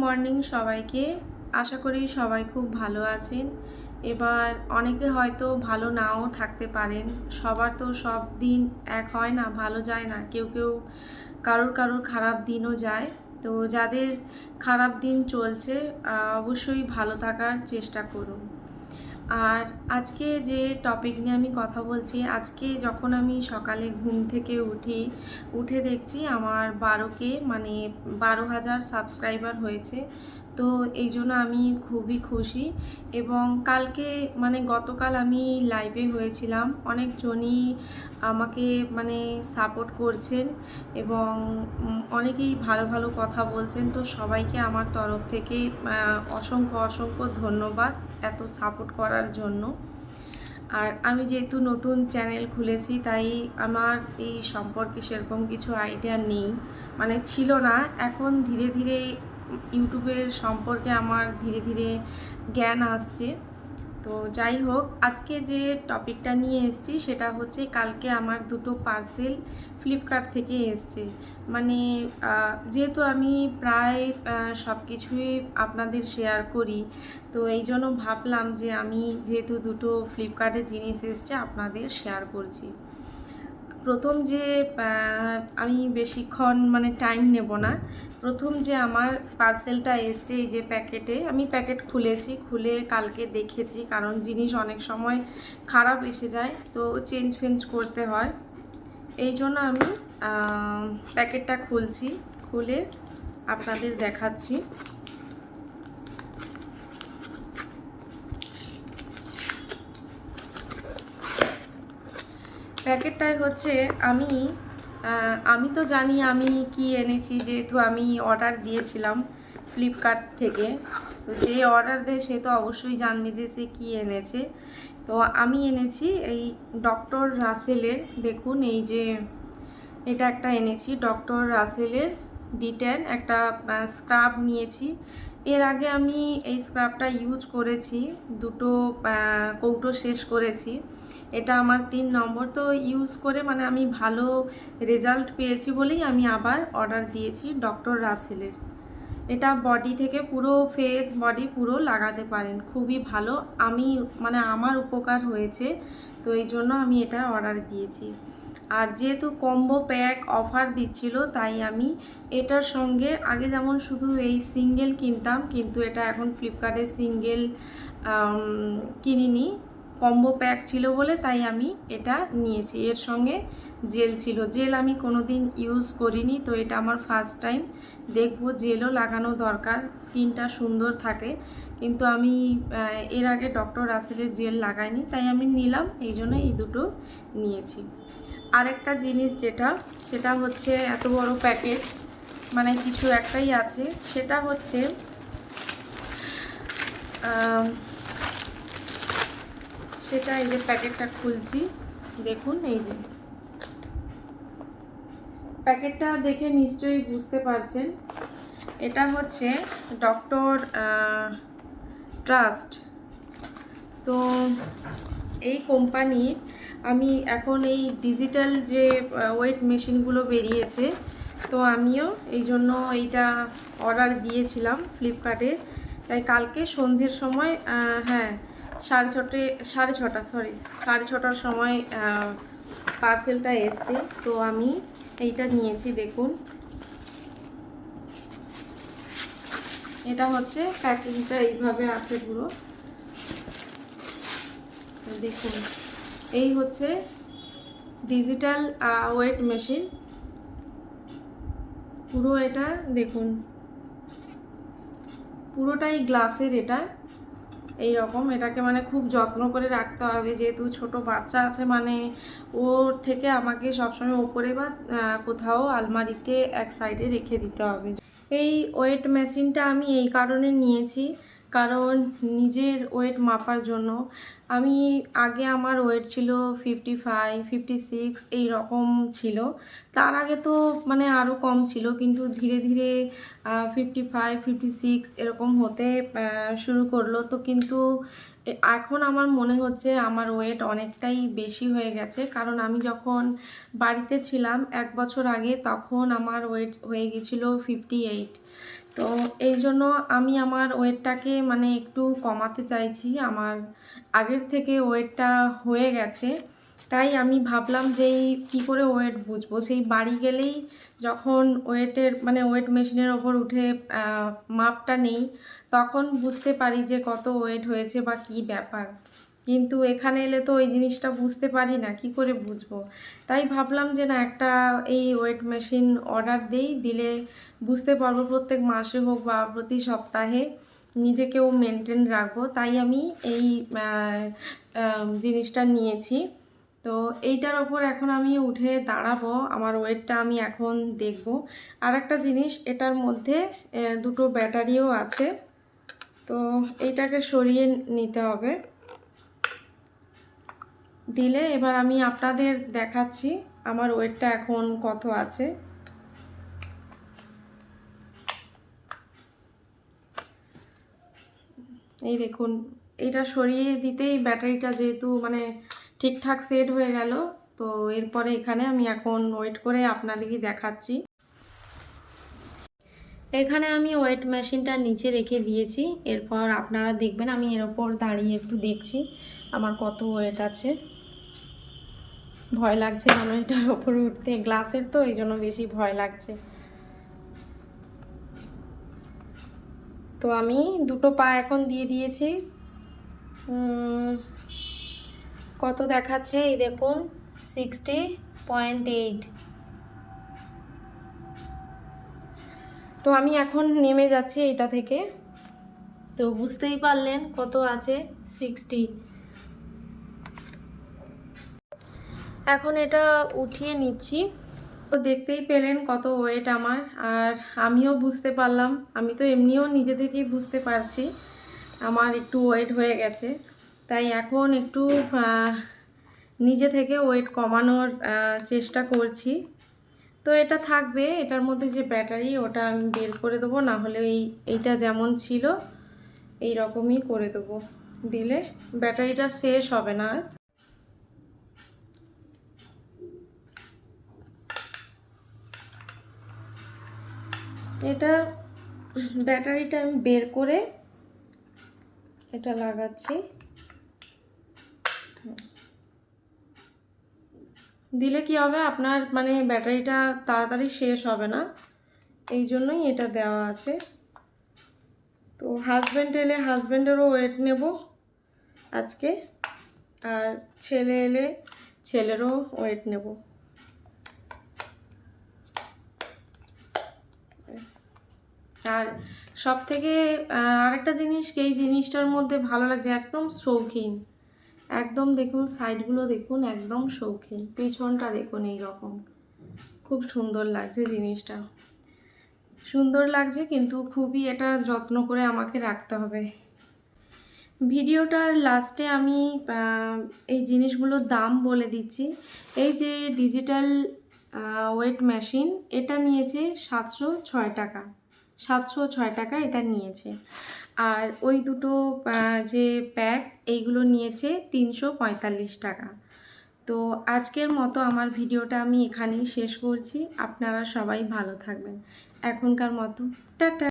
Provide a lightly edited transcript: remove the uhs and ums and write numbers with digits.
Morning সবাইকে। আশা করি সবাই খুব ভালো আছেন। এবার অনেকে হয়তো ভালো নাও থাকতে পারেন। সবার তো সব দিন এক হয় না, ভালো যায় না। কেউ কেউ কারোর খারাপ দিনও যায়। তো যাদের খারাপ দিন চলছে অবশ্যই ভালো থাকার চেষ্টা করুন। আর আজকে যে টপিক নিয়ে আমি কথা বলছি, আজকে যখন আমি সকালে ঘুম থেকে উঠে দেখছি আমার 12K মানে 12,000 সাবস্ক্রাইবার হয়েছে। তো এই জন্য আমি খুবই খুশি। এবং কালকে মানে গতকাল আমি লাইভে হয়েছিলাম, অনেকজনই আমাকে মানে সাপোর্ট করছেন এবং অনেকেই ভালো ভালো কথা বলছেন। তো সবাইকে আমার তরফ থেকে অসংখ্য ধন্যবাদ এত সাপোর্ট করার জন্য। আর আমি যেহেতু নতুন চ্যানেল খুলেছি, তাই আমার এই সম্পর্কে সেরকম কিছু আইডিয়া নেই, মানে ছিল না। এখন ধীরে ধীরে ইউটিউবের সম্পর্কে আমার ধীরে ধীরে জ্ঞান আসছে। তো যাই হোক, আজকে যে টপিকটা নিয়ে এসেছি সেটা হচ্ছে কালকে আমার দুটো পার্সেল ফ্লিপকার্ট থেকে এসছে। মানে যেহেতু আমি প্রায় সব কিছুই আপনাদের শেয়ার করি, তো এই জন্য ভাবলাম যে আমি যেহেতু দুটো ফ্লিপকার্টের জিনিস এসছে আপনাদের শেয়ার করছি। প্রথম যে আমি বেশিক্ষণ মানে টাইম নেব না, প্রথম যে আমার পার্সেলটা এসছে এই যে প্যাকেটে, আমি প্যাকেট খুলে কালকে দেখেছি, কারণ জিনিস অনেক সময় খারাপ এসে যায়, তো চেঞ্জ করতে হয়। এই জন্য আমি প্যাকেটটা খুলে আপনাদের দেখাচ্ছি। প্যাকেটটায় হচ্ছে আমি তো জানি আমি কি এনেছি, যেহেতু আমি অর্ডার দিয়েছিলাম ফ্লিপকার্ট থেকে। তো যে অর্ডার দেয় সে তো অবশ্যই জানবে যে সে কী এনেছে। তো আমি এনেছি এই ডক্টর রাসেলের, দেখুন এই যে এটা একটা এনেছি ডক্টর রাসেলের D10 একটা স্ক্রাব নিয়েছি। এর আগে আমি এই স্ক্রাবটা ইউজ করেছি, দুটো কৌটো শেষ করেছি। এটা আমার 3 নম্বর। তো ইউজ করে মানে আমি ভালো রেজাল্ট পেয়েছি বলেই আমি আবার অর্ডার দিয়েছি ডক্টর রাসেলের। এটা বডি থেকে পুরো ফেস বডি পুরো লাগাতে পারেন, খুবই ভালো। আমি মানে আমার উপকার হয়েছে, তো এই জন্য আমি এটা অর্ডার দিয়েছি। আর যেহেতু কম্বো প্যাক অফার দিচ্ছিল, তাই আমি এটার সঙ্গে আগে যেমন শুধু এই সিঙ্গেল কিনতাম, কিন্তু এটা এখন ফ্লিপকার্টে সিঙ্গেল কিনিনি, কম্বো প্যাক ছিল বলে তাই আমি এটা নিয়েছি। এর সঙ্গে জেল ছিল, জেল আমি কোনো দিন ইউজ করিনি, তো এটা আমার ফার্স্ট টাইম। দেখবো জেলও লাগানো দরকার, স্কিনটা সুন্দর থাকে, কিন্তু আমি এর আগে ডক্টর রাসেলের জেল লাগাইনি, তাই আমি নিলাম, এই জন্য এই দুটো নিয়েছি। আরেকটা জিনিস সেটা হচ্ছে এত বড় প্যাকেট, মানে কিছু একটাই আছে, সেটা হচ্ছে সেটা এই যে প্যাকেটটা খুলছি, দেখুন এই যে প্যাকেটটা দেখে নিশ্চয়ই বুঝতে পারছেন, এটা হচ্ছে ডক্টর ট্রাস্ট। তো এই কোম্পানির আমি এখন এই ডিজিটাল যে ওয়েট মেশিনগুলো বেরিয়েছে, তো আমিও এই জন্য এইটা অর্ডার দিয়েছিলাম ফ্লিপকার্টে। তাই কালকে সন্ধ্যের সময় হ্যাঁ 6:30টার সময় পার্সেলটা এসছে। তো আমি এইটা নিয়েছি, দেখুন এটা হচ্ছে প্যাকিংটা এইভাবে আছে পুরো, দেখুন এই হচ্ছে ডিজিটাল ওয়েট মেশিন পুরো। এটা দেখুন পুরোটাই গ্লাসের, এটা এই রকম। এটাকে মানে খুব যত্ন করে রাখতে হবে, যেহেতু ছোট বাচ্চা আছে, মানে ওর থেকে আমাকে সবসময় ওপরে বা কোথাও আলমারিতে এক সাইডে রেখে দিতে হবে। এই ওয়েট মেশিনটা আমি এই কারণে নিয়েছি, কারণ নিজের ওয়েট মাপার জন্য। আমি আগে আমার ওয়েট ছিল 55, 56 এই রকম ছিল। তার আগে তো মানে আরও কম ছিল, কিন্তু ধীরে ধীরে 55, 56 এরকম হতে শুরু করলো। তো কিন্তু এখন আমার মনে হচ্ছে আমার ওয়েট অনেকটাই বেশি হয়ে গেছে, কারণ আমি যখন বাড়িতে ছিলাম 1 বছর আগে, তখন আমার ওয়েট হয়ে গেছিলো 58। তো এই জন্য আমি আমার ওয়েটটাকে মানে একটু কমাতে চাইছি। আমার আগের থেকে ওয়েটটা হয়ে গেছে, তাই আমি ভাবলাম যে কী করে ওয়েট বুঝবো। সেই বাড়ি গেলেই যখন ওয়েটের মানে ওয়েট মেশিনের ওপর উঠে মাপটা নেই, তখন বুঝতে পারি যে কত ওয়েট হয়েছে বা কী ব্যাপার। কিন্তু এখানে এলে তো ওই জিনিসটা বুঝতে পারি না, কি করে বুঝবো। তাই ভাবলাম যে না, একটা এই ওয়েট মেশিন অর্ডার দিলে বুঝতে পারবো প্রত্যেক মাসে হোক বা প্রতি সপ্তাহে নিজেকেও মেনটেন রাখবো। তাই আমি এই জিনিসটা নিয়েছি। তো এইটার ওপর এখন আমি উঠে দাঁড়াবো, আমার ওয়েটটা আমি এখন দেখব। আর একটা জিনিস, এটার মধ্যে দুটো ব্যাটারিও আছে, তো এইটাকে সরিয়ে নিতে হবে। দিলে এবার আমি আপনাদের দেখাচ্ছি আমার ওয়েটটা এখন কত আছে। এই দেখুন, এটা সরিয়ে দিতেই ব্যাটারিটা যেহেতু মানে ঠিকঠাক সেট হয়ে গেল। তো এরপরে এখানে আমি এখন ওয়েট করে আপনাদেরকে দেখাচ্ছি। এখানে আমি ওয়েট মেশিনটা নিচে রেখে দিয়েছি। এরপর আপনারা দেখবেন আমি এর ওপর দাঁড়িয়ে একটু দেখছি আমার কত ওয়েট আছে। ভয় লাগছে কেন এটার ওপর উঠতে, গ্লাসের তো এই জন্য বেশি ভয় লাগছে। তো আমি দুটো পা এখন দিয়ে দিয়েছি। কত দেখাচ্ছে এই দেখুন, 60.8। তো আমি এখন নেমে যাচ্ছি এটা থেকে। তো বুঝতেই পারলেন কত আছে, 60। এখন এটা উঠিয়ে নিচ্ছি। তো দেখতেই পেলেন কত ওয়েট আমার, আর আমিও বুঝতে পারলাম। আমি তো এমনিও নিজে থেকেই বুঝতে পারছি আমার একটু ওয়েট হয়ে গেছে। তাই এখন একটু নিজে থেকে ওয়েট কমানোর চেষ্টা করছি। তো এটা থাকবে, এটার মধ্যে যে ব্যাটারি ওটা আমি বের করে দেবো, না হলে এইটা যেমন ছিল এই রকমই করে দেবো, দিলে ব্যাটারিটা শেষ হবে না। এটা ব্যাটারিটা আমি বের করে এটা লাগাচ্ছি। দিলে কি হবে, আপনার মানে ব্যাটারিটা তাড়াতাড়ি শেষ হবে না, এই জন্যই এটা দেওয়া আছে। তো হাজব্যান্ড এলে হাজব্যান্ডেরও ওয়েট নেব আজকে, আর ছেলে এলে ছেলেরও ওয়েট নেব। আর সব থেকে আরেকটা জিনিস, এই জিনিসটার মধ্যে ভালো লাগছে, একদম শৌখিন। একদম দেখুন সাইডগুলো দেখুন, একদম শৌখিন। পিছনটা দেখুন এই রকম, খুব সুন্দর লাগছে জিনিসটা। সুন্দর লাগছে, কিন্তু খুবই এটা যত্ন করে আমাকে রাখতে হবে। ভিডিওটার লাস্টে আমি এই জিনিসগুলোর দাম বলে দিচ্ছি। এই যে ডিজিটাল ওয়েট মেশিন, এটা নিয়েছে 706 টাকা। 706 টাকা এটা নিয়েছে। আর ওই দুটো যে প্যাক, এইগুলো নিয়েছে 345 টাকা। তো আজকের মতো আমার ভিডিওটা আমি এখানেই শেষ করছি। আপনারা সবাই ভালো থাকবেন। এখনকার মতো টাটা।